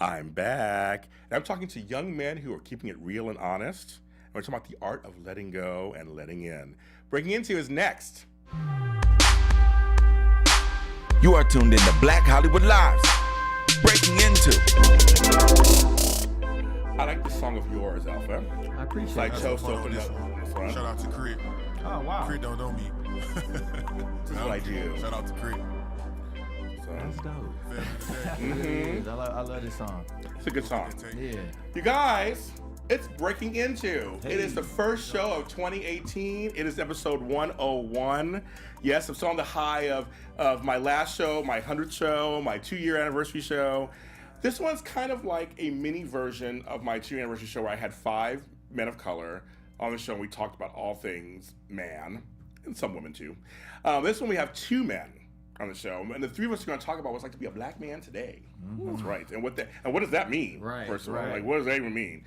I'm back. And I'm talking to young men who are keeping it real and honest. And we're talking about the art of letting go and letting in. Breaking Into is next. You are tuned in to Black Hollywood Lives. Breaking Into. I like this song of yours, Alpha. I appreciate Like it. chose to open up in the front. Shout out to Crit. Oh, wow. Crit don't know me. This is what I do. Shout out to Crit. So, That's dope. Family today. I love this song. it's a good song. Yeah. You guys, it's Breaking Into. It is the first show of 2018. It is episode 101. Yes, I'm still on the high of my last show, my 100th show, my 2-year anniversary show. This one's kind of like a mini version of my 2-year anniversary show where I had 5 men of color on the show and we talked about all things man, and some women too. This one we have 2 men on the show, and the 3 of us are going to talk about what it's like to be a black man today. That's right. And what does that mean? Right, First of all, right. like what does that even mean?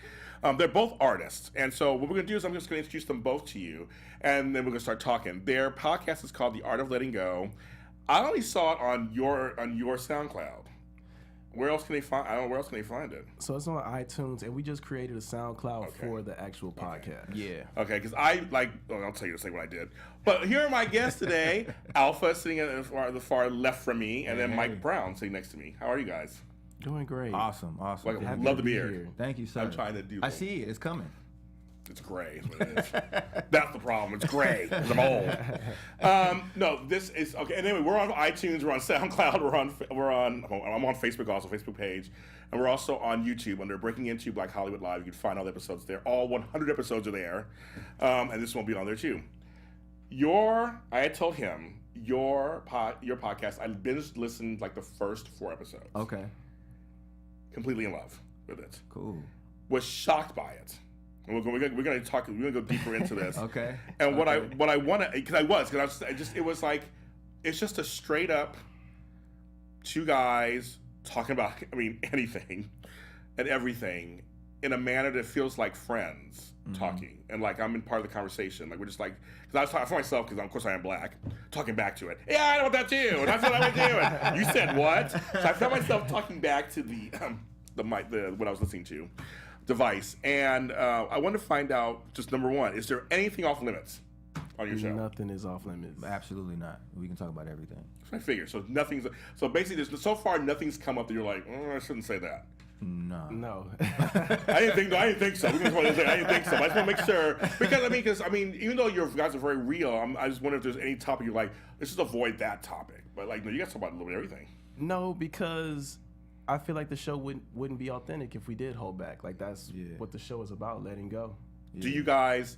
They're both artists, and so what we're going to do is I'm just going to introduce them both to you, and then we're going to start talking. Their podcast is called The Art of Letting Go. I only saw it on your SoundCloud. Where else can they find? I don't know where else can they find it. So it's on iTunes, and we just created a SoundCloud for the actual podcast. Yeah. Okay, because I'll tell you to say what I did. But here are my guests today. Alpha sitting at the far left from me, and then Mike Brown sitting next to me. How are you guys? Doing great. Awesome. Like, Happy love to the be beard. here. Thank you, sir. I'm trying to do. I see it. It's coming. It's gray. Is what it is. That's the problem. It's gray. 'Cause I'm old. No, this is okay. And anyway, we're on iTunes. We're on SoundCloud. I'm on Facebook also, Facebook page, and we're also on YouTube under Breaking Into Black Hollywood Live. You can find all the episodes there. All 100 episodes are there, and this one will be on there too. I had told him your podcast. I binge listened like the first 4 episodes. Okay. Completely in love with it. Cool. Was shocked by it. And we're going to go deeper into this. Okay. And what Okay. I want to, because it was like, it's just a straight up 2 guys talking about, anything and everything in a manner that feels like friends talking. And like, I'm in part of the conversation. Like, we're just like, because I was talking for myself, because of course I am black, talking back to it. Yeah, I know what that too. And that's what I would do. And you said what? So I felt myself talking back to the mic, what I was listening to. Device, and I want to find out, just number one, is there anything off limits on your show? Nothing is off limits. Absolutely not. We can talk about everything. So I figure. So basically, so far nothing's come up that you're like, I shouldn't say that. No. I didn't think so. I didn't think so. But I just want to make sure because even though you guys are very real, I just wonder if there's any topic you're like, let's just avoid that topic. But like, no, you guys talk about a little bit of everything. No, because I feel like the show wouldn't be authentic if we did hold back. Like that's what the show is about, letting go. Do you guys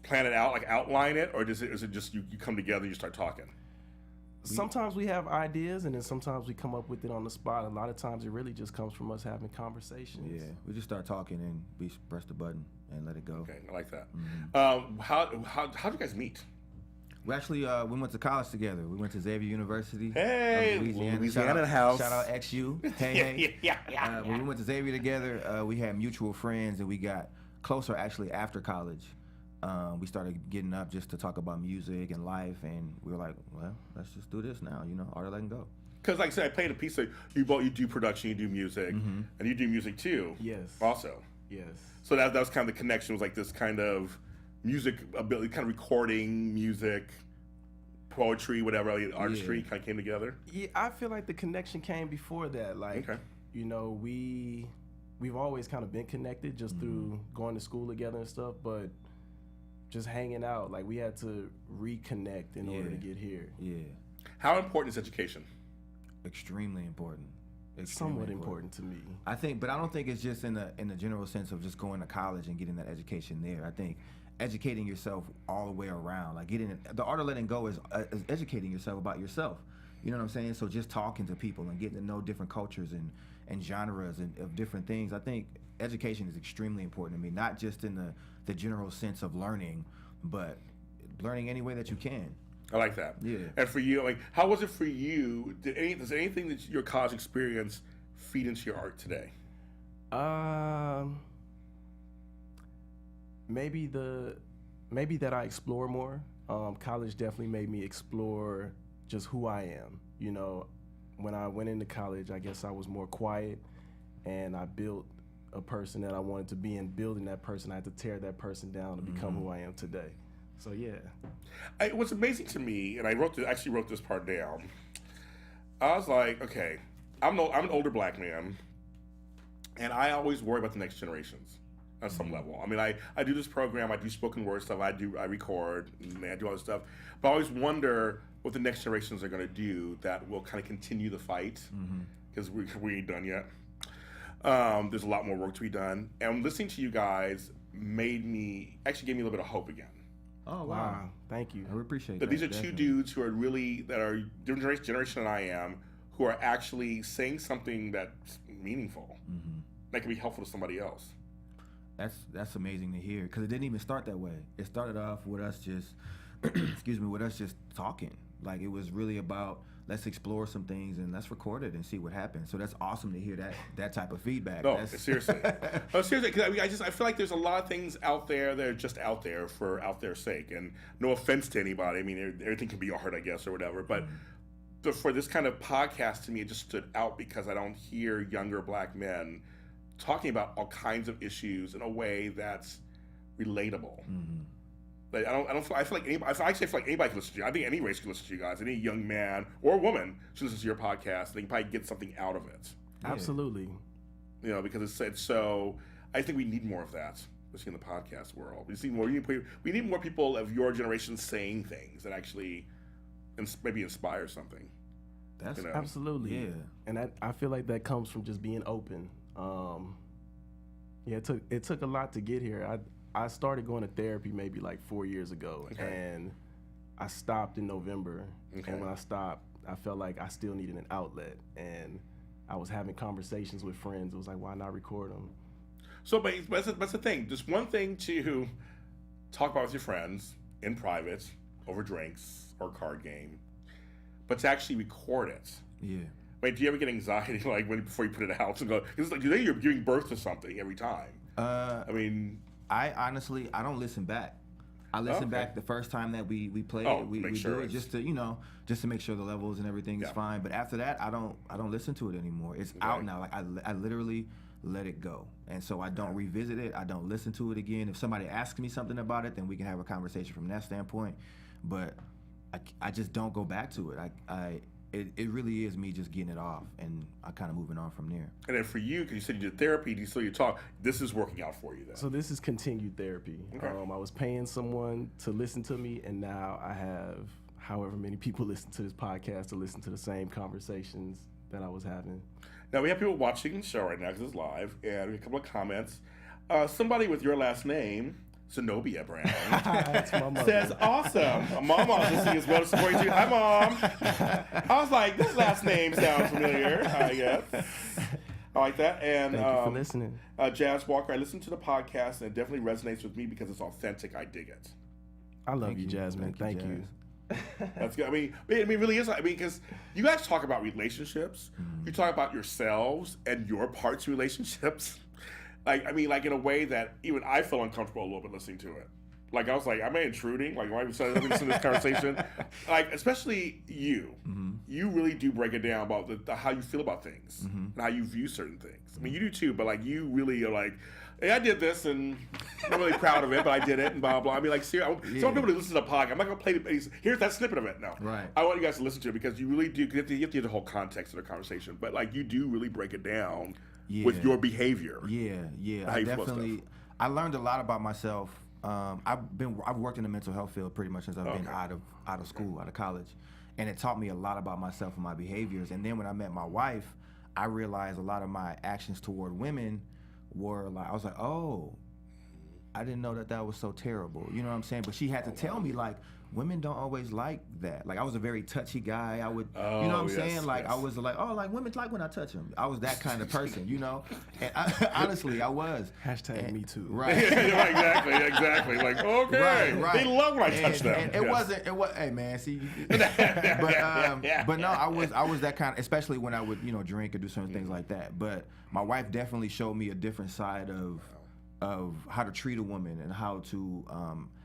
plan it out, like outline it, or is it just you come together and you start talking? Sometimes we have ideas, and then sometimes we come up with it on the spot. A lot of times it really just comes from us having conversations. Yeah. We just start talking and we press the button and let it go. Okay, I like that. Mm-hmm. How do you guys meet? We actually we went to college together. We went to Xavier University. Hey, of Louisiana shout out, house. Shout out XU. Hey. Yeah. When we went to Xavier together, we had mutual friends, and we got closer actually after college. We started getting up just to talk about music and life, and we were like, well, let's just do this now, art of letting go. Because like I said, I played a piece of you do production, you do music, and you do music too. Yes. Also. Yes. So that was kind of the connection, was like this kind of music ability, kind of recording music, poetry, whatever, artistry kind of came together. Yeah, I feel like the connection came before that. Like, we've always kind of been connected just through going to school together and stuff, but just hanging out, like we had to reconnect in order to get here. Yeah. How important is education? Extremely important. Somewhat important to me. I think, but I don't think it's just in the general sense of just going to college and getting that education there. I think educating yourself all the way around, like the art of letting go is educating yourself about yourself. You know what I'm saying? So just talking to people and getting to know different cultures and genres of different things. I think education is extremely important to me, not just in the general sense of learning, but learning any way that you can. I like that. Yeah. And for you, like, how was it for you? Does anything that your college experience feed into your art today? Maybe that I explore more. College definitely made me explore just who I am. When I went into college, I guess I was more quiet, and I built a person that I wanted to be, and building that person, I had to tear that person down to become who I am today. So yeah. What's amazing to me, and I actually wrote this part down. I was like, okay, I'm an older black man, and I always worry about the next generations on some level. I mean, I do this program, I do spoken word stuff, I record, and I do all this stuff, but I always wonder what the next generations are going to do that will kind of continue the fight, because we ain't done yet. There's a lot more work to be done, and listening to you guys gave me a little bit of hope again. Oh Wow, thank you. I appreciate That that. these are two dudes who are that are different generation than I am, who are actually saying something that's meaningful, that can be helpful to somebody else. That's amazing to hear, because it didn't even start that way. It started off with us just, with us just talking. Like, it was really about, let's explore some things and let's record it and see what happens. So that's awesome to hear that type of feedback. No, seriously. No, seriously, because I feel like there's a lot of things out there that are just out there for out their sake. And no offense to anybody. I mean, everything can be art, I guess, or whatever. But for this kind of podcast, to me, it just stood out because I don't hear younger black men talking about all kinds of issues in a way that's relatable. Like, I feel like anybody can listen to you. I think any race can listen to you guys. Any young man or woman should listen to your podcast. They can probably get something out of it. Absolutely. You know, because it's so. I think we need more of that, especially in the podcast world. We need more people of your generation saying things that actually maybe inspire something. That's Absolutely. Yeah. And I feel like that comes from just being open. It took a lot to get here. I started going to therapy maybe like 4 years ago, and I stopped in November. And when I stopped, I felt like I still needed an outlet, and I was having conversations with friends. It was like, why not record them? So, but that's the thing. Just one thing to talk about with your friends in private over drinks or card game, but to actually record it. Yeah. Wait, do you ever get anxiety like before you put it out and go? It's like you're giving birth to something every time. I mean, I honestly don't listen back. I listen back the first time that we play it. We do it just to make sure the levels and everything is fine. But after that, I don't listen to it anymore. It's out now. Like I literally let it go, and so I don't revisit it. I don't listen to it again. If somebody asks me something about it, then we can have a conversation from that standpoint. But I just don't go back to it. It really is me just getting it off, and I kind of moving on from there. And then for you, because you said you did therapy, you talk. This is working out for you, then. So this is continued therapy. Okay. I was paying someone to listen to me, and now I have however many people listen to this podcast to listen to the same conversations that I was having. Now we have people watching the show right now because it's live, and we have a couple of comments. Somebody with your last name, Zenobia Brown, That's my mother. says, awesome. Mom was listening as well to support you. Hi, Mom. I was like, this last name sounds familiar, I guess. I like that. And Thank you for listening. Jazz Walker, I listened to the podcast, and it definitely resonates with me because it's authentic. I dig it. I love you, Jasmine. Thank you. That's good. I mean, it really is. I mean, because you guys talk about relationships. You talk about yourselves and your parts of relationships. Like, I mean, like in a way that even I feel uncomfortable a little bit listening to it. Like, I was like, am I intruding? Like, why am I listening to this conversation? Like, especially you. You really do break it down about how you feel about things and how you view certain things. I mean, you do too, but like, you really are like, hey, I did this and I'm not really proud of it, but I did it and blah, blah. I mean, like, seriously, some people who listen to the podcast, I'm not going to play here's that snippet of it. No. Right. I want you guys to listen to it because you really do, because you have to get the whole context of the conversation, but like, you do really break it down with your behavior. Yeah. How I you feel about definitely. stuff. I learned a lot about myself. I've worked in the mental health field pretty much since I've been out of school, out of college, and it taught me a lot about myself and my behaviors. And then when I met my wife, I realized a lot of my actions toward women were like, I was like, oh, I didn't know that was so terrible. You know what I'm saying? But she had to tell me, like, women don't always like that. Like, I was a very touchy guy. I would, you know what I'm saying? Like, I was like, oh, like, women like when I touch them. I was that kind of person, you know? And honestly, I was. Hashtag me too. Right. exactly. Like, okay. Right. They love when I touch them. And it wasn't, hey, man, see. But no, I was that kind of, especially when I would, drink or do certain things like that. But my wife definitely showed me a different side of how to treat a woman and how to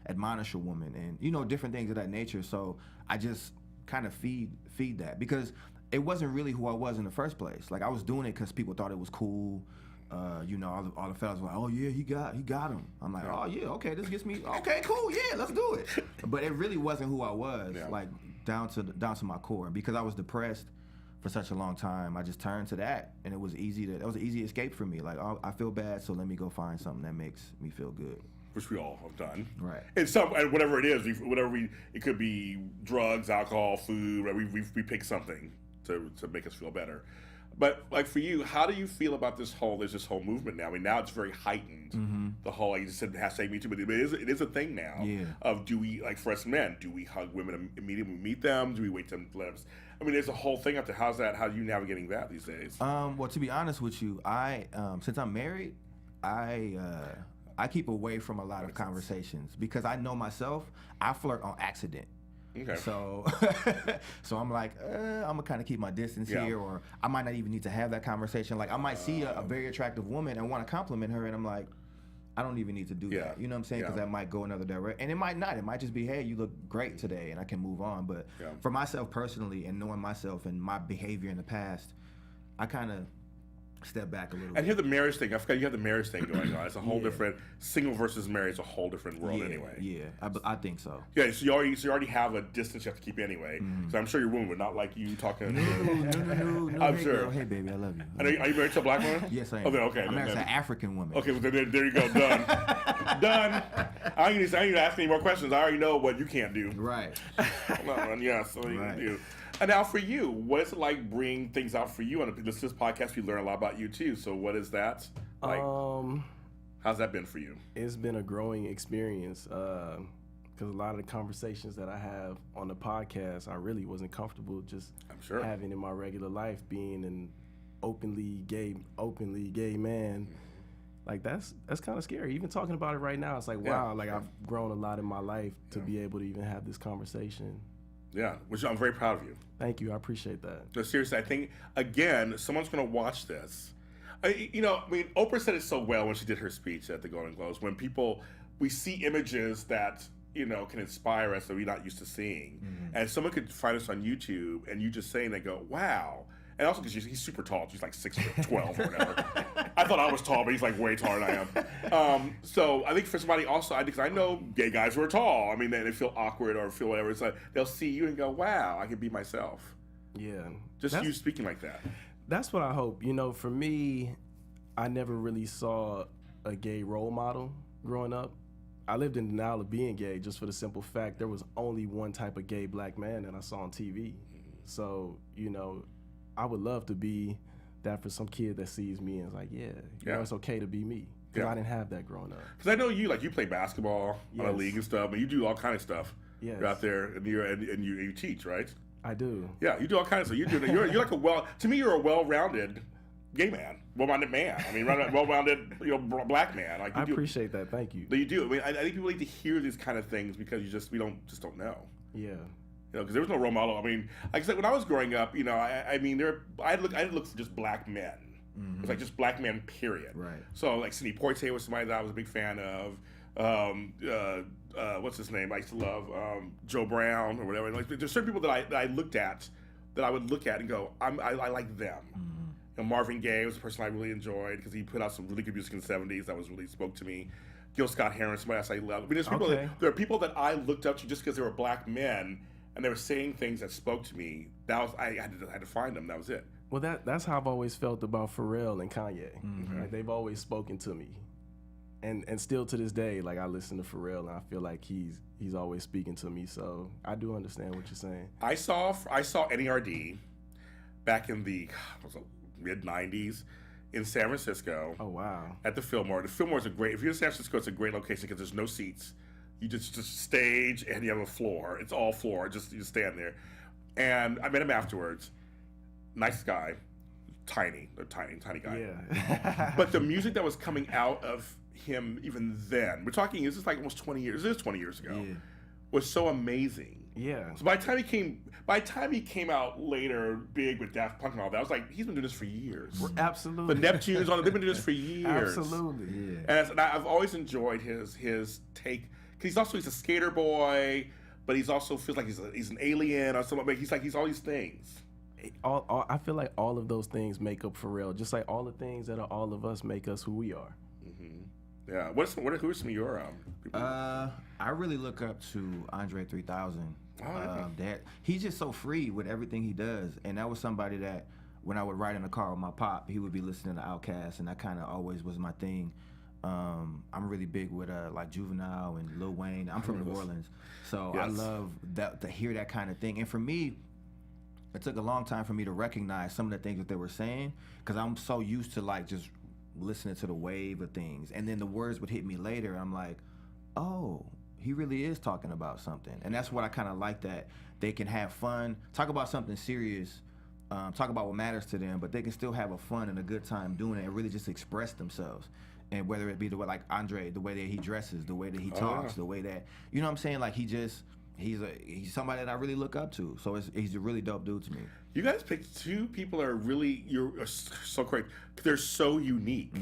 admonish a woman and different things of that nature. So I just kind of feed that, because it wasn't really who I was in the first place. Like I was doing it because people thought it was cool. All the fellas were like, oh yeah, he got him. I'm like, oh yeah, okay, this gets me, okay, cool, yeah, let's do it. But it really wasn't who I was, like down to my core. Because I was depressed for such a long time, I just turned to that, and that was an easy escape for me. Like, oh, I feel bad, so let me go find something that makes me feel good. Which we all have done, right? And whatever it is, it could be drugs, alcohol, food. Right? We pick something to make us feel better. But like for you, how do you feel about this whole movement now? I mean, now it's very heightened. Mm-hmm. The whole, like you just said, hashtag Me Too, but it is a thing now. Yeah. Of do we, like for us men, do we hug women immediately when we meet them? Do we wait to let them? I mean, there's a whole thing up there. How are you navigating that these days? Well, to be honest with you, I since I'm married, I keep away from a lot of conversations because I know myself. I flirt on accident. Okay. So I'm like, I'm gonna kind of keep my distance here, or I might not even need to have that conversation. Like I might see a very attractive woman and want to compliment her, and I'm like, I don't even need to do that. You know what I'm saying? Because that might go another direction, and it might not. It might just be, hey, you look great today, and I can move on. But for myself personally, and knowing myself and my behavior in the past, I kind of step back a little bit. And you have the marriage thing. I forgot you have the marriage thing going on. It's a whole different, single versus married is a whole different world anyway. Yeah, I think so. Yeah, so you already have a distance you have to keep anyway. Mm-hmm. So I'm sure your woman would not like you talking. No. I'm hey, sure. Girl, hey, baby, I love you. And are you married to a black woman? Yes, I am. Okay. I'm married to an African woman. Okay, well, there you go. Done. Done. I don't need to ask any more questions. I already know what you can't do. Right. So you can do. And now for you, what is it like bringing things out for you on this podcast? We learn a lot about you too. So what is that like? How's that been for you? It's been a growing experience because a lot of the conversations that I have on the podcast, I really wasn't comfortable just having in my regular life. Being an openly gay man, like that's kind of scary. Even talking about it right now, it's like wow, like I've grown a lot in my life to be able to even have this conversation. Yeah, which I'm very proud of you. Thank you. I appreciate that. No, seriously, I think, again, someone's going to watch this. Oprah said it so well when she did her speech at the Golden Globes. When we see images that, can inspire us that we're not used to seeing. Mm-hmm. And someone could find us on YouTube and you just saying, they go, wow. And also because he's super tall. She's like 6'12" or whatever. I thought I was tall, but he's like way taller than I am. So I think for somebody also, because I know gay guys who are tall. I mean, they feel awkward or feel whatever. It's like they'll see you and go, wow, I can be myself. Yeah. Just you speaking like that. That's what I hope. For me, I never really saw a gay role model growing up. I lived in denial of being gay just for the simple fact there was only one type of gay black man that I saw on TV. So, I would love to be that for some kid that sees me and is like, it's okay to be me. Because I didn't have that growing up. Because I know you play basketball on a league and stuff, and you do all kind of stuff. You're out there, and you teach, right? I do. Yeah, you do all kinds of stuff. You're like to me, you're a well-rounded gay man, well-rounded man. I mean, well-rounded, black man. Like I appreciate that. Thank you. But you do. I mean, I think people need to hear these kind of things because we don't know. Yeah. Because there was no role model. I mean, like I said, when I was growing up, I looked for just black men. Mm-hmm. It was like just black men, period. Right. So like Sidney Poitier was somebody that I was a big fan of. What's his name? I used to love Joe Brown or whatever. Like there's certain people that I looked at, that I would look at and go, I like them. Mm-hmm. Marvin Gaye was a person I really enjoyed because he put out some really good music in the '70s that really spoke to me. Gil Scott-Heron, somebody else I love. I mean, there are people that I looked up to just because they were black men. And they were saying things that spoke to me. I had to find them. That was it. Well, that's how I've always felt about Pharrell and Kanye. Mm-hmm. Like they've always spoken to me, and still to this day, like I listen to Pharrell and I feel like he's always speaking to me. So I do understand what you're saying. I saw NERD back in the mid '90s in San Francisco. Oh wow! At the Fillmore. The Fillmore is a great. If you're in San Francisco, it's a great location because there's no seats. You just stage and you have a floor. It's all floor. You stand there. And I met him afterwards. Nice guy. Tiny guy. Yeah. But the music that was coming out of him even then, we're talking, this is like almost 20 years. This is 20 years ago. Yeah. Was so amazing. Yeah. So by the time he came out later, big with Daft Punk and all that, I was like, he's been doing this for years. Absolutely. The Neptunes, they've been doing this for years. Absolutely. Yeah. And I've always enjoyed his take. Because he's a skater boy, but he's also feels like he's an alien or something. He's all these things. I feel like all of those things make up Pharrell, just like all the things that are all of us make us who we are. Yeah. Who are some of your people? I really look up to Andre 3000. okay. That he's just so free with everything he does, and that was somebody that when I would ride in the car with my pop, he would be listening to Outkast, and that kind of always was my thing. I'm really big with like Juvenile and Lil Wayne. I'm from New Orleans, so I love that to hear that kind of thing. And for me, it took a long time for me to recognize some of the things that they were saying, because I'm so used to like just listening to the wave of things, and then the words would hit me later. I'm like, oh, he really is talking about something. And that's what I kind of like, that they can have fun, talk about something serious, talk about what matters to them, but they can still have a fun and a good time doing it and really just express themselves. And whether it be the way, like Andre, the way that he dresses, the way that he talks, the way that, you know what I'm saying? Like he's somebody that I really look up to. So he's a really dope dude to me. You guys picked two people that are really, you're so great. They're so unique.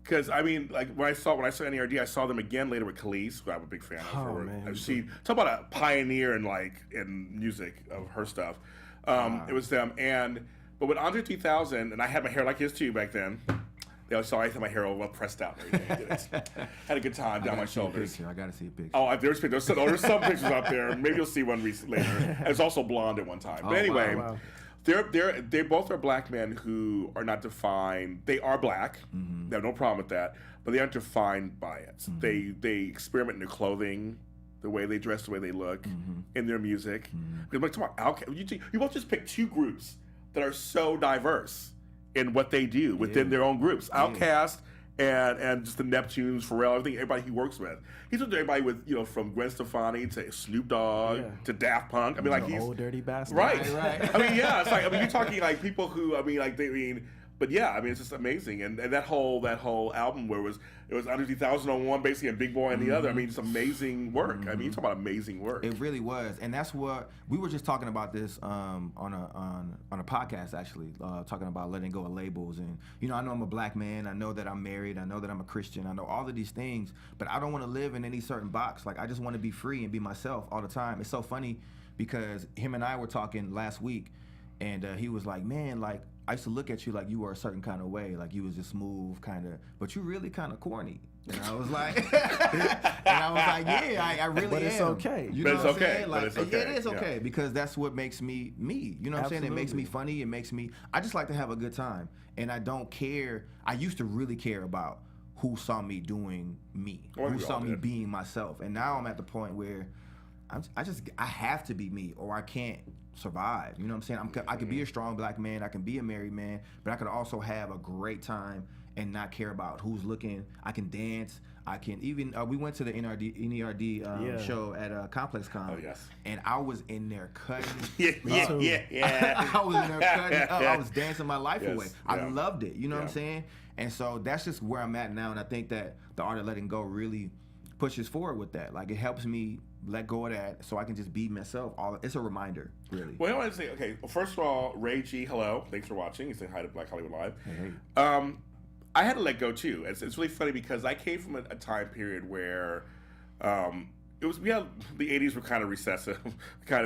Because I mean, like when I saw NERD, I saw them again later with Khalees, who I'm a big fan of. Oh, man. I've seen, talk about a pioneer in music of her stuff. It was them, but with Andre 3000, and I had my hair like his too back then. They always saw I had my hair all well pressed out. And everything. Had a good time down my shoulders. I gotta see a picture. Oh, there's some pictures out there. Maybe you'll see one later. It's also blonde at one time. But anyway, wow. They both are black men who are not defined. They are black. They have no problem with that, but they aren't defined by it. They experiment in their clothing, the way they dress, the way they look, in their music. Because like talking about Outkast, you both just picked two groups that are so diverse in what they do within their own groups. Outkast and just the Neptunes, Pharrell, everybody he works with. He's with everybody with, from Gwen Stefani to Snoop Dogg to Daft Punk. I mean, like he's old dirty bastard. right. I mean, yeah, it's like, you're talking like people who, but yeah, I mean, it's just amazing. And that whole album where it was Under 2000 on one, basically, and Big Boy on the other. I mean, it's amazing work. I mean, you talk about amazing work. It really was, and that's what we were just talking about this on a podcast actually, talking about letting go of labels. And I know I'm a black man. I know that I'm married. I know that I'm a Christian. I know all of these things, but I don't want to live in any certain box. Like I just want to be free and be myself all the time. It's so funny because him and I were talking last week, and he was like, "Man, like." I used to look at you like you were a certain kind of way, like you was just smooth, kind of, but you really kind of corny. And I was like, yeah, I really am. But it's okay. You But know it's what I'm okay. saying? But Like, it's okay. yeah, it is Yeah. okay because that's what makes me me. You know what I'm saying? It makes me funny. It makes me. I just like to have a good time, and I don't care. I used to really care about who saw me doing me, Or who we saw all me did. being myself, and now I'm at the point where I have to be me or I can't survive. You know what I'm saying? I could be a strong black man, I can be a married man, but I could also have a great time and not care about who's looking. I can dance. I can even we went to the NERD show at Complex Con. Oh, yes. And I was in there cutting. Yeah. I was in there cutting up. I was dancing my life Yes, away. yeah. I loved it. You know what I'm Yeah. saying? And so that's just where I'm at now. And I think that the art of letting go really pushes forward with that. Like it helps me let go of that so I can just be myself. It's a reminder, really. Well, I want to say, okay, well, first of all, Ray G, hello. Thanks for watching. You say hi to Black Hollywood Live. Hey. I had to let go too. It's really funny because I came from a time period where the 80s were kind of recessive.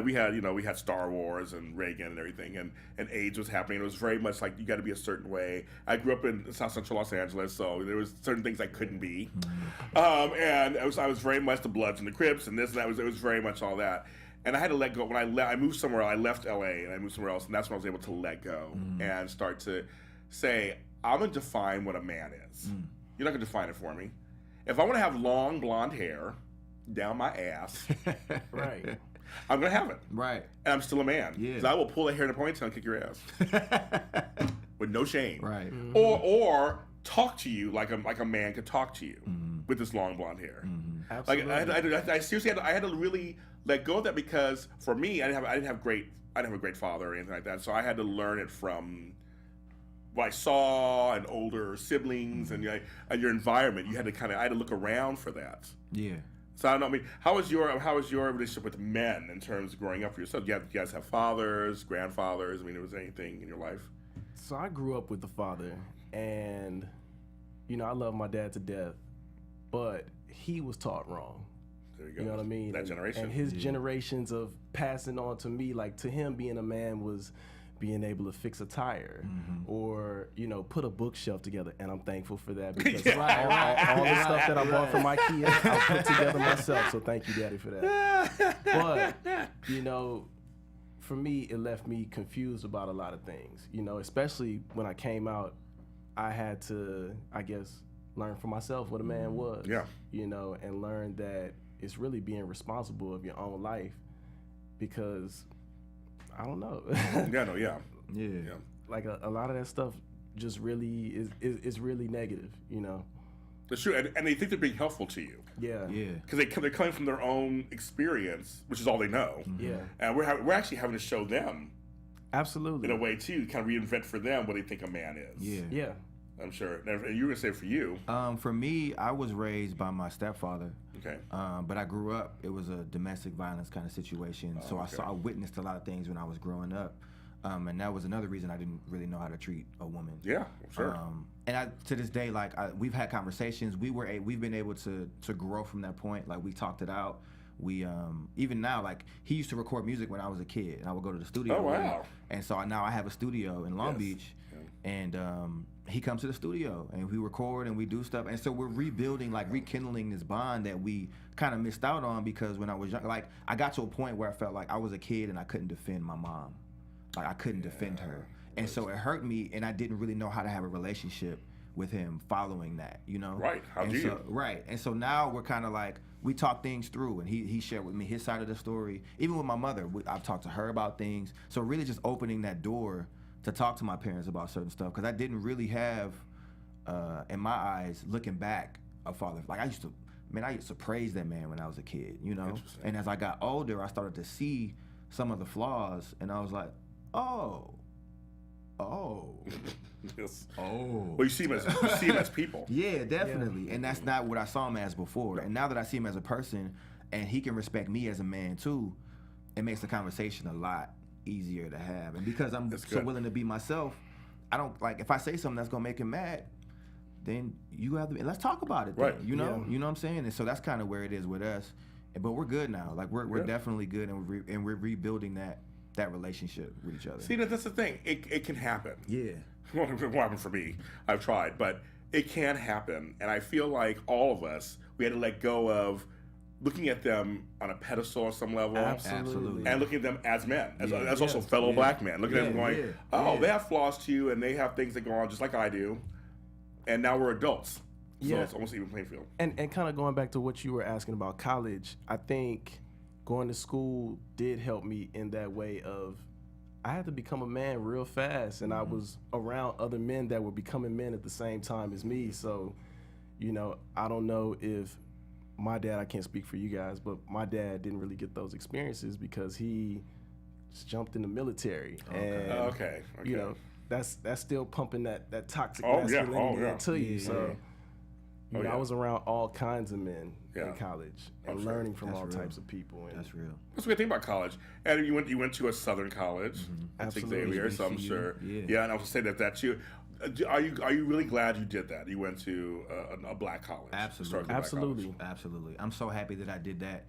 We had Star Wars and Reagan and everything, and AIDS was happening. It was very much like you got to be a certain way. I grew up in South Central Los Angeles, so there was certain things I couldn't be, and I was very much the Bloods and the Crips and this and that. It was very much all that. And I had to let go when I moved somewhere. I left LA and I moved somewhere else, and that's when I was able to let go and start to say, I'm gonna define what a man is. You're not gonna define it for me. If I want to have long blonde hair down my ass, Right. I'm gonna have it. Right. And I'm still a man. Yeah. 'Cause I will pull a hair in a ponytail and kick your ass with no shame. Right. Or talk to you like a man could talk to you with this long blonde hair. Like Absolutely. I seriously had to really let go of that because for me I didn't have a great father or anything like that. So I had to learn it from what I saw and older siblings and your environment. You had to I had to look around for that. Yeah. So I don't know. I mean, how was your relationship with men in terms of growing up for yourself? You guys have fathers, grandfathers. I mean, was there anything in your life? So I grew up with the father, and I love my dad to death, but he was taught wrong. There you go. You know what I mean? That generation. And his generations of passing on to me, like to him being a man was being able to fix a tire or, you know, put a bookshelf together. And I'm thankful for that because all the stuff that I bought from IKEA, I put together myself. So thank you, Daddy, for that. But, you know, for me, it left me confused about a lot of things, you know, especially when I came out, I had to, I guess, learn for myself what a man was, you know, and learn that it's really being responsible of your own life because, I don't know. Like a lot of that stuff just really is really negative, you know. That's true, and they think they're being helpful to you. Yeah. Because they're coming from their own experience, which is all they know. Yeah. And we're actually having to show them, absolutely, in a way too, kind of reinvent for them what they think a man is. Yeah. I'm sure. And you were gonna say for you? For me, I was raised by my stepfather. Okay. But I grew up. It was a domestic violence kind of situation. So I witnessed a lot of things when I was growing up. And that was another reason I didn't really know how to treat a woman. Yeah, sure. And to this day, like we've had conversations. We've been able to grow from that point. Like we talked it out. We even now, like he used to record music when I was a kid, and I would go to the studio. Oh wow! And so now I have a studio in Long Beach, and he comes to the studio, and we record and we do stuff. And so we're rebuilding, like rekindling this bond that we kind of missed out on because when I was young, like I got to a point where I felt like I was a kid and I couldn't defend my mom. Like I couldn't defend her. And so it hurt me, and I didn't really know how to have a relationship with him following that, you know? Right, how do you? Right, and so now we're kind of like, we talk things through, and he shared with me his side of the story. Even with my mother, I've talked to her about things. So really just opening that door to talk to my parents about certain stuff, because I didn't really have, in my eyes, looking back, a father. Like I used to praise that man when I was a kid, you know? And as I got older, I started to see some of the flaws, and I was like, oh. Yes. Oh. Well, you see him as people. Yeah, definitely. And that's not what I saw him as before. And now that I see him as a person, and he can respect me as a man too, it makes the conversation a lot easier to have. And because I'm so willing to be myself, I don't like if I say something that's gonna make him mad, then you have to let's talk about it. Then, right. You know what I'm saying? And so that's kind of where it is with us. But we're good now. Like we're definitely good, and we're rebuilding that relationship with each other. See, that's the thing. It can happen. Yeah. Well, it won't happen for me. I've tried, but it can happen. And I feel like all of us, we had to let go of looking at them on a pedestal on some level. Absolutely. And looking at them as men, as also fellow black men. Looking at them going, they have flaws too, and they have things that go on just like I do. And now we're adults. So it's almost even playing field. And kind of going back to what you were asking about college, I think going to school did help me in that way of I had to become a man real fast, and I was around other men that were becoming men at the same time as me. So, you know, I don't know if my dad, I can't speak for you guys, but my dad didn't really get those experiences because he just jumped in the military. And, you know, that's still pumping that toxic masculinity into you. So, you know, I was around all kinds of men in college and learning from all types of people. And that's real. That's a good thing about college. And you went to a Southern college, I think Xavier, so I'm sure. Yeah, and I was saying that's you. Are you really glad you did that? You went to a black college. Absolutely. I'm so happy that I did that.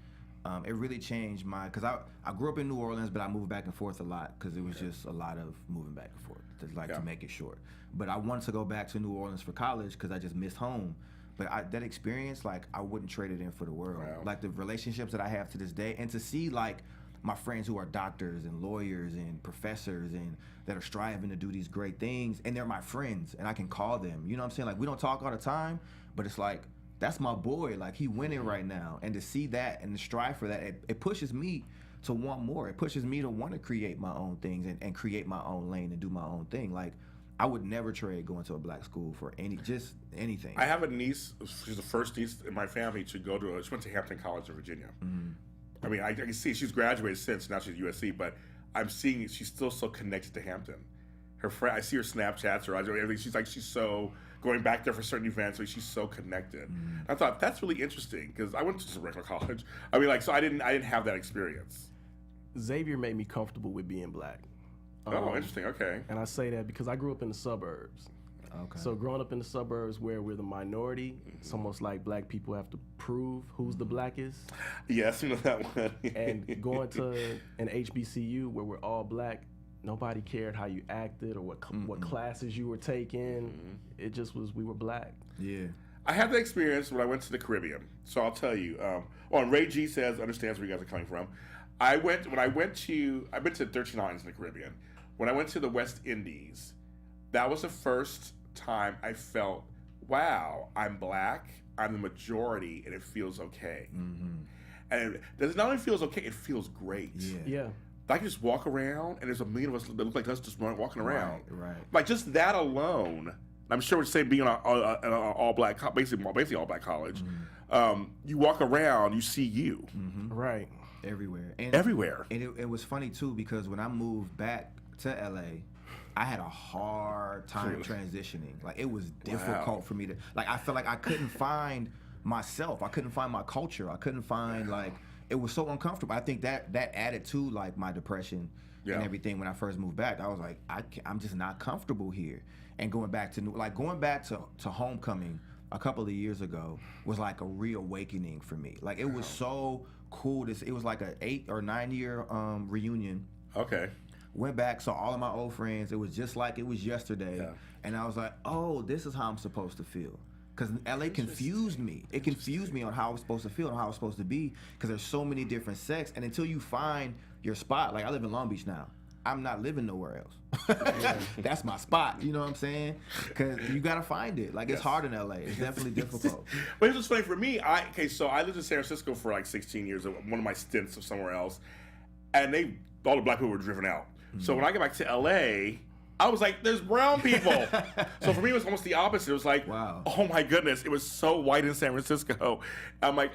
It really changed because I grew up in New Orleans, but I moved back and forth a lot because it was just a lot of moving back and forth, to make it short. But I wanted to go back to New Orleans for college because I just missed home. But that experience, like, I wouldn't trade it in for the world. Wow. Like, the relationships that I have to this day, and to see, like, my friends who are doctors and lawyers and professors and that are striving to do these great things, and they're my friends, and I can call them. You know what I'm saying? Like, we don't talk all the time, but it's like, that's my boy. Like, he winning right now. And to see that and to strive for that, it pushes me to want more. It pushes me to want to create my own things and create my own lane and do my own thing. Like, I would never trade going to a black school for anything. I have a niece. She's the first niece in my family to go to. She went to Hampton College in Virginia. I mean, I can see she's graduated since. Now she's at USC, but I'm seeing she's still so connected to Hampton. Her friend, I see her Snapchats or everything. She's so going back there for certain events. Like she's so connected. I thought that's really interesting because I went to just a regular college. I mean, like so I didn't have that experience. Xavier made me comfortable with being black. Oh, interesting. Okay. And I say that because I grew up in the suburbs. Okay. So growing up in the suburbs where we're the minority, it's almost like black people have to prove who's the blackest. Yes, you know that one. And going to an HBCU where we're all black, nobody cared how you acted or what classes you were taking. It just was, we were black. Yeah. I had that experience when I went to the Caribbean. So I'll tell you. And Ray G says, understands where you guys are coming from. I've been to 13 islands in the Caribbean. When I went to the West Indies, that was the first time I felt, wow, I'm black, I'm the majority, and it feels okay. And it not only feels okay, it feels great. Yeah. I can just walk around, and there's a million of us that look like us just walking around. Right. Like, just that alone, I'm sure it's the same being an all-black, basically all-black college. You walk around, you see you. Right. Everywhere. Everywhere. And it was funny, too, because when I moved back to L.A., I had a hard time transitioning. Like, it was difficult for me to, like, I felt like I couldn't find myself. I couldn't find my culture. I couldn't find, like, it was so uncomfortable. I think that added to, like, my depression and everything when I first moved back. I was like, I'm just not comfortable here. And going back to homecoming a couple of years ago was like a reawakening for me. Like, it was so cool. It was like an 8 or 9 year reunion. Okay. Went back, saw all of my old friends. It was just like it was yesterday. And I was like, oh, this is how I'm supposed to feel. Because LA confused me. It confused me on how I was supposed to feel and how I was supposed to be, because there's so many different sects. And until you find your spot, like, I live in Long Beach now. I'm not living nowhere else. That's my spot. You know what I'm saying? Because you got to find it. Like, it's hard in LA. It's definitely difficult. But it's just funny for me. So I lived in San Francisco for like 16 years, one of my stints of somewhere else. And all the black people were driven out. So when I got back to LA, I was like, there's brown people. So for me, it was almost the opposite. It was like, wow. Oh my goodness, it was so white in San Francisco. I'm like,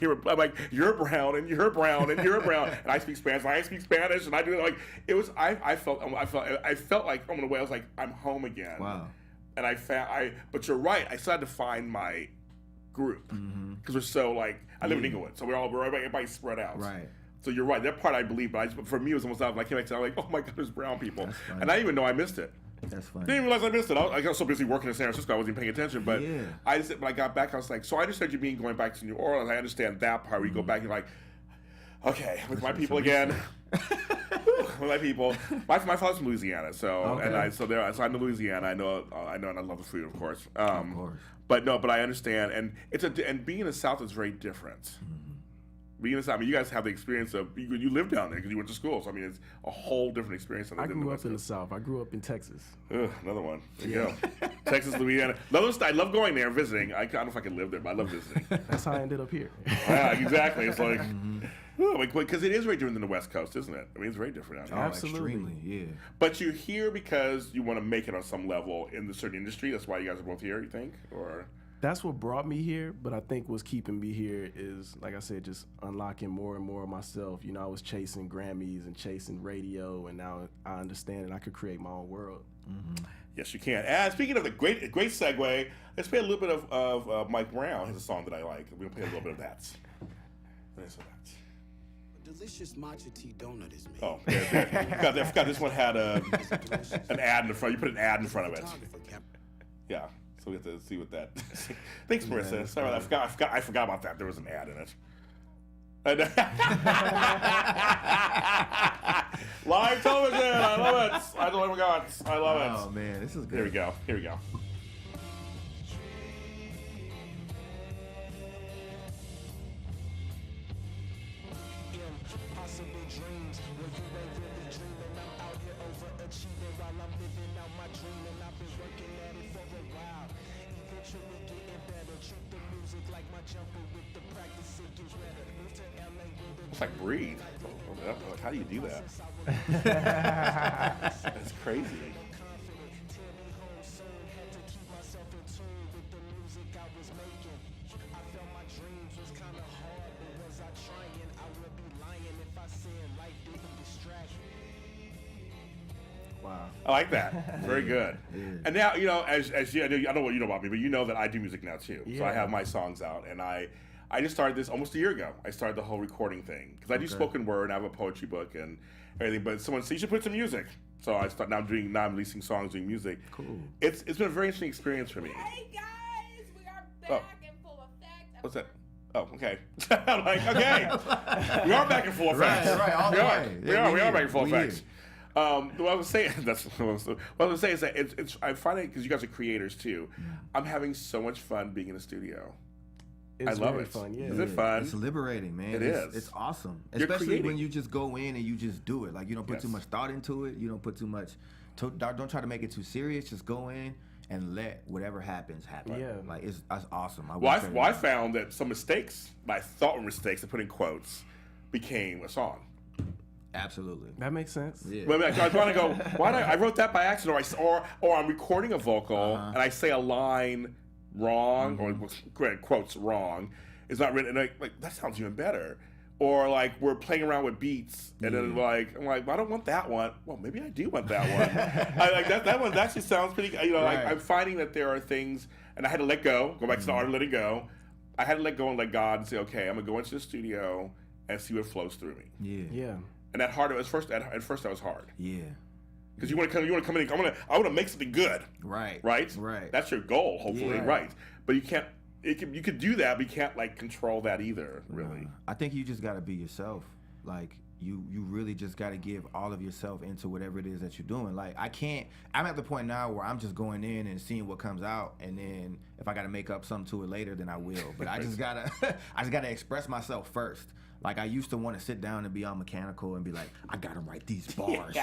you're brown, and you're brown, and you're brown, and I speak Spanish, and I speak Spanish, and I do it. Like, it was, I felt like on the way, I was like, I'm home again. Wow. And but you're right, I started to find my group, because we're so, like, I live in Inglewood, so everybody's spread out. Right. So you're right. That part I believe, but for me, it was almost like I came back to, I'm like, oh my God, there's brown people, and I didn't even know I missed it. That's funny. Didn't even realize I missed it. I got so busy working in San Francisco, I wasn't even paying attention. But when I got back, I was like, so I understand you going back to New Orleans. I understand that part where you go back and you're like, okay, with my people again. With my people. My father's from Louisiana, so so I'm in Louisiana. I know, and I love the food, of course. Of course. But I understand, and being in the South is very different. Being in the South, I mean, you guys have the experience of you lived down there because you went to school. So I mean, it's a whole different experience. I grew up in the South. I grew up in Texas. Ugh, another one. There you go. Texas, Louisiana. I love going there, visiting. I don't know if I could live there, but I love visiting. That's how I ended up here. Yeah, exactly. It's like, because it is very different than the West Coast, isn't it? I mean, it's very different out here. Absolutely. Extremely, yeah. But you're here because you want to make it on some level in the certain industry. That's why you guys are both here, you think? Or that's what brought me here, but I think what's keeping me here is, like I said, just unlocking more and more of myself. You know, I was chasing Grammys and chasing radio, and now I understand and I could create my own world. Yes, you can. And speaking of the great segue, let's play a little bit of Mike Brown. Here's a song that I like. We're going to play a little bit of that. Delicious matcha tea donut is made. Oh, I forgot this one had an ad in the front. You put an ad in front of it. Yeah. So we have to see what that. Thanks, Marissa. Sorry, I forgot about that. There was an ad in it. Live television. I love it. I totally forgot. I love it. Oh man, this is good. Here we go. Here we go. It's like breathe. Like, how do you do that? That's crazy. Wow. I like that. Very good. Yeah. And now, you know, as you, I don't know what you know about me, but you know that I do music now too. So I have my songs out, and I just started this almost a year ago. I started the whole recording thing because I do spoken word. And I have a poetry book and everything. But someone said you should put some music, so I start now I'm releasing songs, doing music. Cool. It's been a very interesting experience for me. Hey guys, we are back in full effect. What's that? Oh, okay. I'm like, okay, we are back in full effect. Right, all the way. We are back in full effect. What I was saying, is that it's I find it because you guys are creators too. I'm having so much fun being in the studio. It's I love very it. Fun, yeah. Is it fun? It's liberating, man. It It's, is. It's awesome, You're especially creating. when you just go in and you just do it. Like you don't put too much thought into it. You don't put too much. Don't try to make it too serious. Just go in and let whatever happens happen. Yeah. Like that's awesome. I found that some mistakes that I thought were mistakes, I put in quotes, became a song. Absolutely. That makes sense. Yeah. But I was going to go, why did I wrote that by accident, or I'm recording a vocal and I say a line wrong, or quotes wrong. It's not written, and like that sounds even better. Or like we're playing around with beats, and then I'm like, well, I don't want that one. Well, maybe I do want that one. I like that one. That actually sounds pretty. Right. I'm finding that there are things, and I had to let go. Go back to the art of letting go. I had to let go and let God and say, okay, I'm gonna go into the studio and see what flows through me. Yeah. Yeah. And at first that was hard. Yeah. Because you want to come in. I want to make something good. Right. Right. Right. That's your goal, hopefully. Yeah. Right. But you can't. You could do that, but you can't like control that either. Really. I think you just got to be yourself. Like you really just got to give all of yourself into whatever it is that you're doing. Like I'm at the point now where I'm just going in and seeing what comes out, and then if I got to make up something to it later, then I will. But I just gotta express myself first. Like I used to want to sit down and be all mechanical and be like, I gotta write these bars.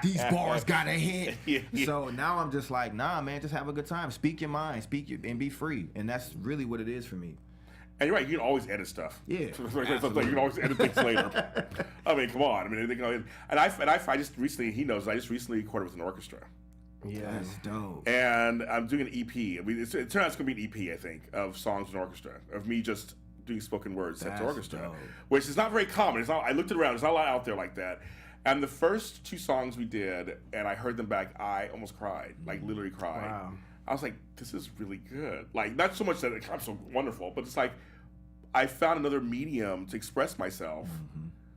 These bars gotta hit. Yeah. So now I'm just like, nah, man, just have a good time. Speak your mind, and be free. And that's really what it is for me. And you're right. You can always edit stuff. Yeah, you can always edit things later. I mean, come on. I mean, and I just recently, he knows, I just recently recorded with an orchestra. Yeah. That's dope. And I'm doing an EP. I mean, it turns out it's gonna be an EP, I think, of songs with an orchestra, of me just doing spoken word set to That's orchestra, dope. which is not very common. It's not. I looked around. There's not a lot out there like that. And the first 2 songs we did, and I heard them back, I almost cried, like literally cried. Wow. I was like, this is really good. Like, not so much that I'm so wonderful, but it's like I found another medium to express myself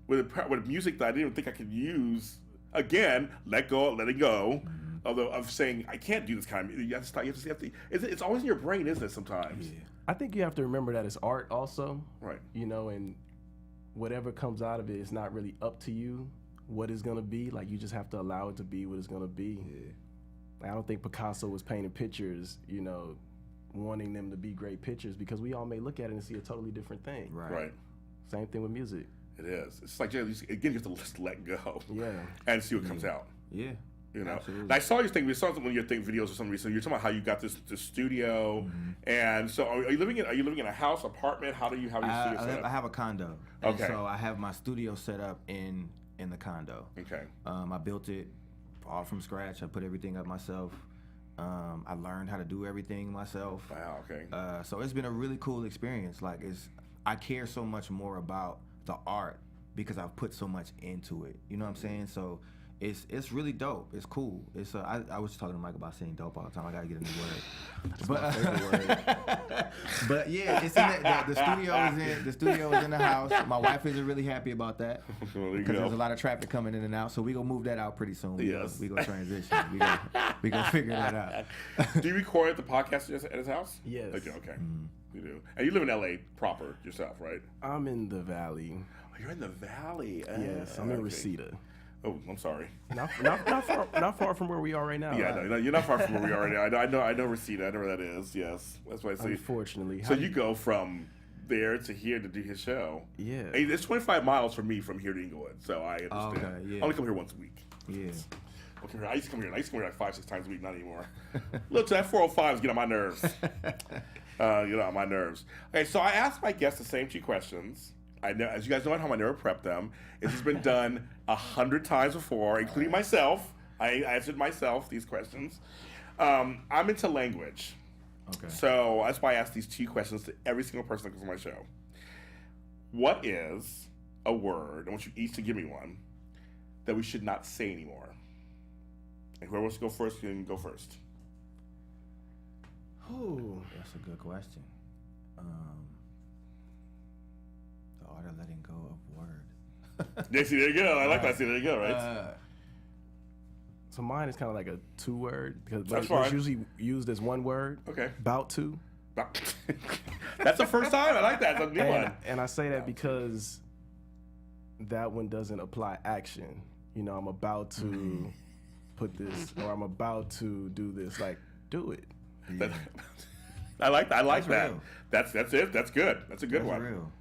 with music that I didn't even think I could use. Again, letting go. Although of saying I can't do this kind of. You have to stop. It's always in your brain, isn't it? Sometimes. Yeah. I think you have to remember that it's art also. Right. And whatever comes out of it is not really up to you what it's gonna be. Like you just have to allow it to be what it's gonna be. Yeah. Like, I don't think Picasso was painting pictures, wanting them to be great pictures, because we all may look at it and see a totally different thing. Right. Same thing with music. It is. It's like again, you have to just let go. Yeah. And see what comes out. Yeah. Absolutely. And I saw your thing. We saw one of your videos or something recently. You're talking about how you got this studio, and so are you living in a house, apartment? How do you studio set up? I have a condo. Okay. And so I have my studio set up in the condo. Okay. I built it all from scratch. I put everything up myself. I learned how to do everything myself. Wow. Okay. So it's been a really cool experience. Like I care so much more about the art because I've put so much into it. You know what I'm saying? So it's really dope. It's cool. It's I was talking to Mike about saying dope all the time. I gotta get a new word. But My favorite word. but yeah, it's in the studio is in the house. My wife isn't really happy about that Well, there you because go. there's a lot of traffic coming in and out. So we gonna move that out pretty soon. Yes. We gonna transition. We gonna figure that out. Do you record the podcast at his house? Yes. Okay. You do. And you live in LA proper yourself, right? I'm in the valley. Oh, you're in the valley. Yes, I'm in okay. Reseda. Oh, I'm sorry. Not far from where we are right now. Yeah, no, you're not far from where we are right now. I know Reseda. I know where that is. Yes, that's why I say. Unfortunately. So you go from there to here to do his show. Yeah. Hey, it's 25 miles for me from here to Inglewood, so I understand. Okay, yeah. I only come here once a week. Yeah. Okay, I used to come here like 5-6 times a week, not anymore. Look, that 405s get on my nerves. On my nerves. Okay, so I asked my guests the same 2 questions. I know, as you guys know, how I never prep them. This has been done 100 times before, including myself. I answered myself these questions. I'm into language. Okay. So that's why I ask these 2 questions to every single person that comes on my show. What is a word, I want you each to give me one, that we should not say anymore? And whoever wants to go first, can go first. Ooh. That's a good question. The art of letting go of word. Yeah, see, there you go. I like that. See, there you go, right? So mine is kind of like a 2-word because That's it's fine. usually used as 1 word. Okay. About to. That's the first time. I like that. It's a new one. And I say that because that one doesn't apply action. I'm about to put this, or I'm about to do this. Like, do it. That- I like that. I like That's that. real. That's it. That's good. That's a good That's one. real.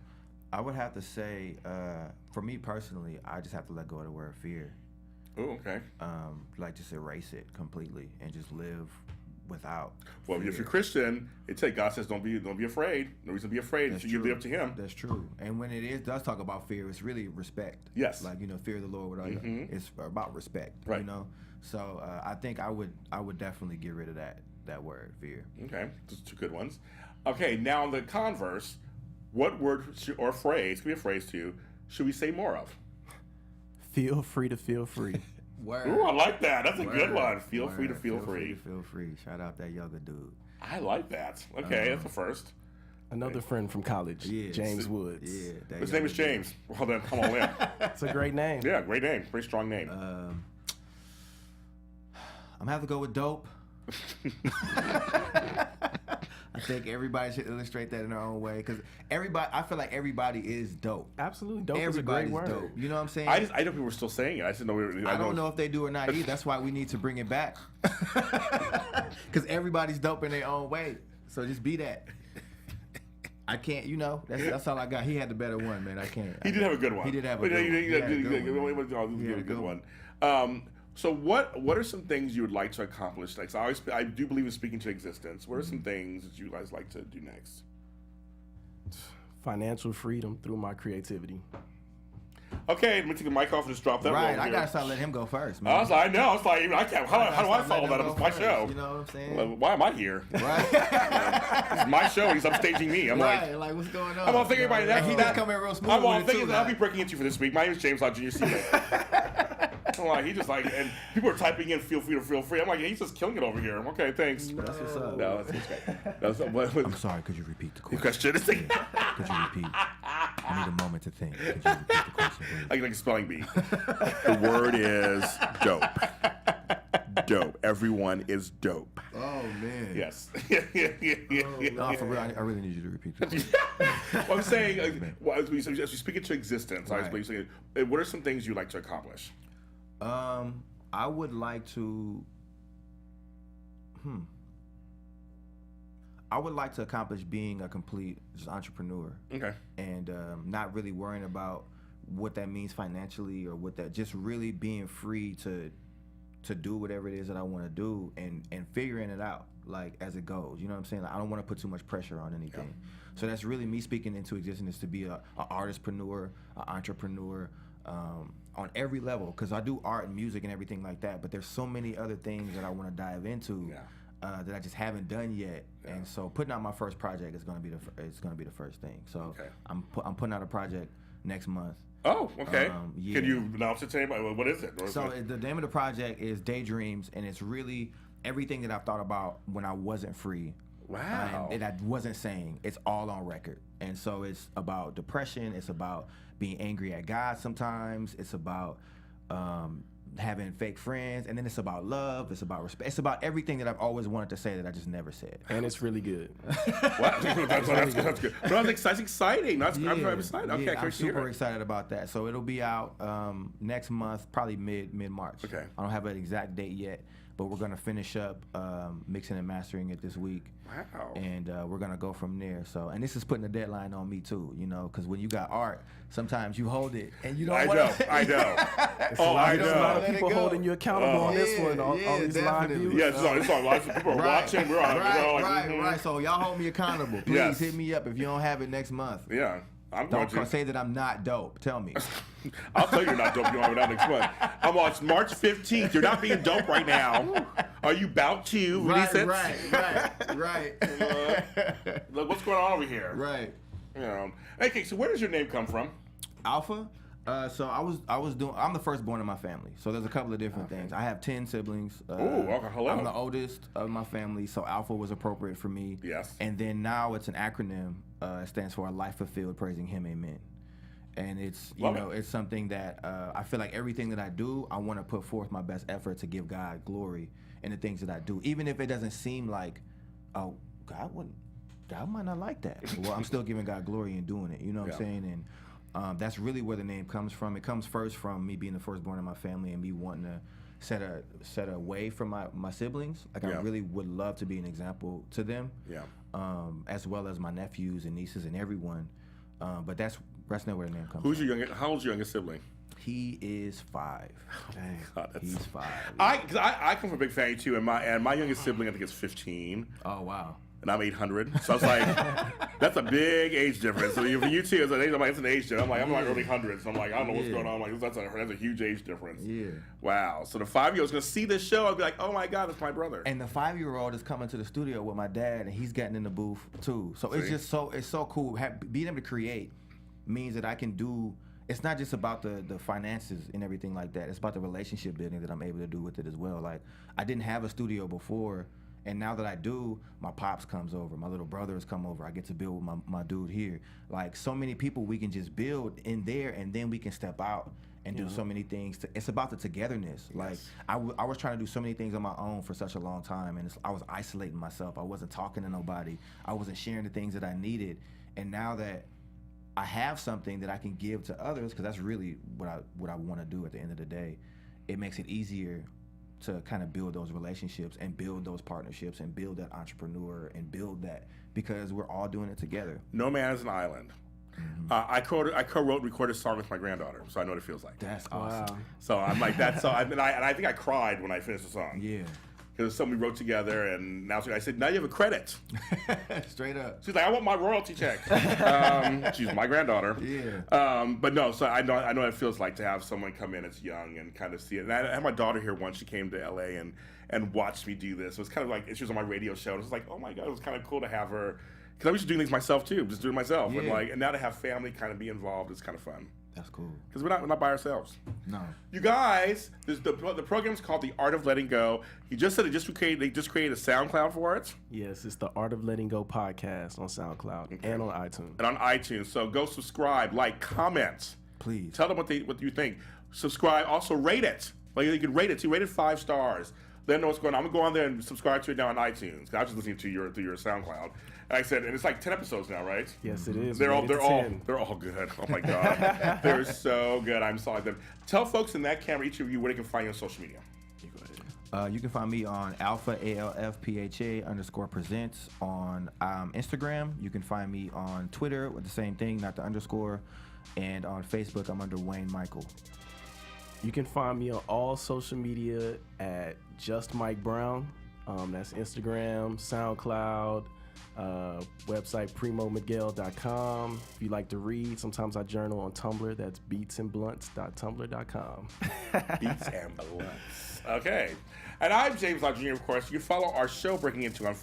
I would have to say, for me personally, I just have to let go of the word fear. Oh, okay. Like just erase it completely and just live without. Well, fear. if you're Christian, God says don't be afraid. No reason to be afraid. That's You true. live up to Him. That's true. And when does talk about fear, it's really respect. Yes. Like fear of the Lord. Without it's about respect. Right. So I think I would definitely get rid of that word fear. Okay, those are two good ones. Okay, now the converse, what word or phrase, could be a phrase to you, should we say more of? Feel free to feel free. Word. Ooh, I like that. That's a good Word. one. Feel free to Word. feel free. Feel free. Shout out that younger dude. I like that. Okay, that's the first. Another friend from college, Yeah. James Woods. Yeah. that His name is younger James. Well, then come on in. It's a great name. Yeah, great name. Very strong name. dude. I'm gonna have to go with dope. I think everybody should illustrate that in their own way because I feel like everybody is dope. Absolutely. Dope Everybody's is a great word. dope. You know what I'm saying? I know people were still saying it. I said no. I don't know if they do or not either. That's why we need to bring it back. Because everybody's dope in their own way. So just be that. I can't, that's all I got. He had the better one, man. I can't. He did have a good one. He did have a good one. He had a good one. So what are some things you would like to accomplish next? I do believe in speaking to existence. What are some things that you guys like to do next? Financial freedom through my creativity. Okay, let me take the mic off and just drop that Right, one I here. gotta start letting him go first, man. I was like, I can't. How do I follow that? It's my show. You know what I'm saying? Well, why am I here? Right. It's my show. He's upstaging me. I'm Right, like what's going on? I'm on thinking everybody. And he just coming real smooth. I'm on with it, thinking too, I'll like- be breaking into you for this week. My name is James Lott Jr. I'm like, he just like, and people are typing in, feel free to feel free. I'm like, he's just killing it over here. Okay, thanks. That's what's up. No, that's great. I'm sorry, could you repeat the Question. Could you repeat? I need a moment to think. Could you repeat the question, please? I like a spelling bee. The word is dope. Dope. Everyone is dope. Oh man. Yes. No, for real, I really need you to repeat the question. Well, I'm saying, as we speak into existence, Right. what are some things you'd like to accomplish? I would like to. I would like to accomplish being a complete just entrepreneur. Okay. And not really worrying about what that means financially or just really being free to do whatever it is that I want to do and figuring it out like as it goes. You know what I'm saying? Like, I don't want to put too much pressure on anything. Yeah. So that's really me speaking into existence to be a artistpreneur, an entrepreneur, on every level, because I do art and music and everything like that. But there's so many other things that I want to dive into. Yeah. That I just haven't done yet, and so putting out my first project is going to be the first thing. So I'm putting out a project next month. Oh, okay. Yeah. Can you announce it to anybody? What is it? So the name of the project is Daydreams, and it's really everything that I've thought about when I wasn't free. Wow. And I wasn't saying. It's all on record. And so it's about depression. It's about being angry at God sometimes. It's about having fake friends. And then it's about love. It's about respect. It's about everything that I've always wanted to say that I just never said. And it's really good. Wow. That's good. But that's exciting. I'm excited. Okay, I'm super excited about that. So it'll be out next month, probably mid-March. Okay. I don't have an exact date yet, but we're going to finish up mixing and mastering it this week. Wow. And we're going to go from there. So, and this is putting a deadline on me too, because when you got art, sometimes you hold it and you don't want to. I know. There's a lot of people holding you accountable on this one, all these live views. Yeah, it's on. Lots of people are watching. We're on. Right. So y'all hold me accountable. Please hit me up if you don't have it next month. Yeah. Don't say that I'm not dope. Tell me. I'll tell you you're not dope. You don't have it out next month. I'm on March 15th. You're not being dope right now. Are you about to release it? Right. Look, what's going on over here? Right. Okay, so where does your name come from? Alpha. So I'm the firstborn in my family. So there's a couple of different things. I have 10 siblings. Hello. I'm the oldest of my family, so Alpha was appropriate for me. Yes. And then now it's an acronym. It stands for A Life Fulfilled, Praising Him, Amen. And it's it's something that I feel like everything that I do, I want to put forth my best effort to give God glory in the things that I do, even if it doesn't seem like, oh, God might not like that. Well, I'm still giving God glory and doing it. You know what I'm saying? That's really where the name comes from. It comes first from me being the firstborn in my family and me wanting to set a way for my siblings. Like I really would love to be an example to them. Yeah. As well as my nephews and nieces and everyone. But that's not where the name comes from. How old's your youngest sibling? He is 5. Dang. God, he's 5. I come from a big family too, and my youngest sibling I think is 15. Oh wow. And I'm 800, so I was like, that's a big age difference. So for you two, it's an age difference. I'm like early hundreds. So I'm like, I don't know what's going on. I'm like, that's a huge age difference. Yeah. Wow. So the 5-year-old's gonna see this show. I'll be like, oh my God, it's my brother. And the 5-year-old is coming to the studio with my dad, and he's getting in the booth too. So it's so cool. Being able to create means that I can do. It's not just about the finances and everything like that. It's about the relationship building that I'm able to do with it as well. Like I didn't have a studio before. And now that I do, my pops comes over, my little brothers come over. I get to build with my dude here. Like so many people we can just build in there, and then we can step out and do so many things. It's about the togetherness. Yes. Like I was trying to do so many things on my own for such a long time, and I was isolating myself. I wasn't talking to nobody. I wasn't sharing the things that I needed. And now that I have something that I can give to others, because that's really what I want to do at the end of the day, it makes it easier to kind of build those relationships and build those partnerships and build that entrepreneur and build that, because we're all doing it together. No man is an island. Mm-hmm. I co-wrote and recorded a song with my granddaughter, so I know what it feels like. That's awesome. So I'm like that. So I think I cried when I finished the song. Yeah. Because it's something we wrote together, and now I said, now you have a credit. Straight up. She's like, I want my royalty check. She's my granddaughter. Yeah. But no, so I know what it feels like to have someone come in that's young and kind of see it. And I had my daughter here once. She came to LA and watched me do this. It was kind of like, she was on my radio show. And it was like, oh my God, it was kind of cool to have her. Because I used to do things myself too, just doing it myself. Yeah. And now to have family kind of be involved is kind of fun. That's cool. Because we're not by ourselves. No. You guys, the program's called The Art of Letting Go. You just said they just created a SoundCloud for it? Yes, it's the Art of Letting Go podcast on SoundCloud and on iTunes. And on iTunes. So go subscribe, like, comment. Please. Tell them what you think. Subscribe. Also rate it. Like you can rate it. You rate it 5 stars. Let them know what's going on. I'm going to go on there and subscribe to it now on iTunes. I was just listening to your SoundCloud. And I said, and it's like 10 episodes now, right? Yes, it is. They're all good. Oh my God, they're so good. I'm so like them. Tell folks in that camera, each of you, where they can find you on social media. You go ahead. You can find me on Alpha ALFPHA_presents on Instagram. You can find me on Twitter with the same thing, not the underscore, and on Facebook I'm under Wayne Michael. You can find me on all social media at Just Mike Brown. That's Instagram, SoundCloud, website primomiguel.com. If you like to read, sometimes I journal on Tumblr. That's beatsandblunts.tumblr.com. Beats and Blunts. Okay. And I'm James Lott Jr., of course. You can follow our show, Breaking Into, on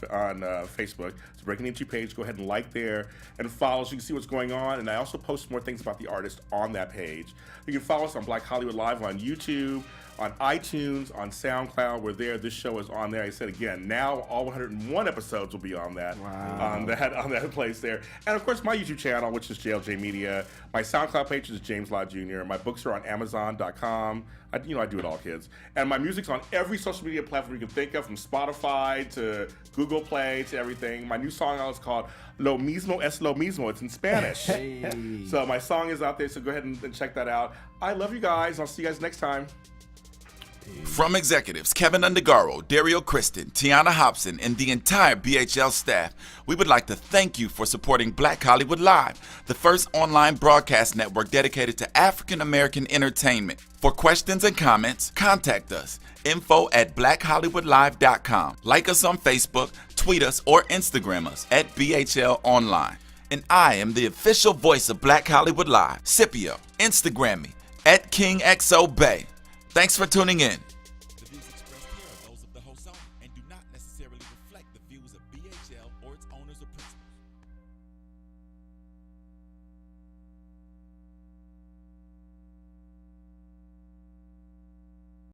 Facebook. It's Breaking Into page. Go ahead and like there and follow so you can see what's going on. And I also post more things about the artist on that page. You can follow us on Black Hollywood Live on YouTube, on iTunes, on SoundCloud. We're there. This show is on there. I said again, now all 101 episodes will be on that. Wow. On that place there. And of course, my YouTube channel, which is JLJ Media. My SoundCloud page is James Lott Jr. My books are on Amazon.com. I do it all, kids. And my music's on every social media platform you can think of, from Spotify to Google Play to everything. My new song is called Lo Mismo es Lo Mismo. It's in Spanish. Hey. So my song is out there, so go ahead and check that out. I love you guys. I'll see you guys next time. From executives Keven Undergaro, Dario Kristen, Tiana Hobson, and the entire BHL staff, we would like to thank you for supporting Black Hollywood Live, the first online broadcast network dedicated to African American entertainment. For questions and comments, contact us. info@blackhollywoodlive.com. Like us on Facebook, tweet us, or Instagram us at BHL Online. And I am the official voice of Black Hollywood Live, Scipio. Instagram me at KingXOBay. Thanks for tuning in.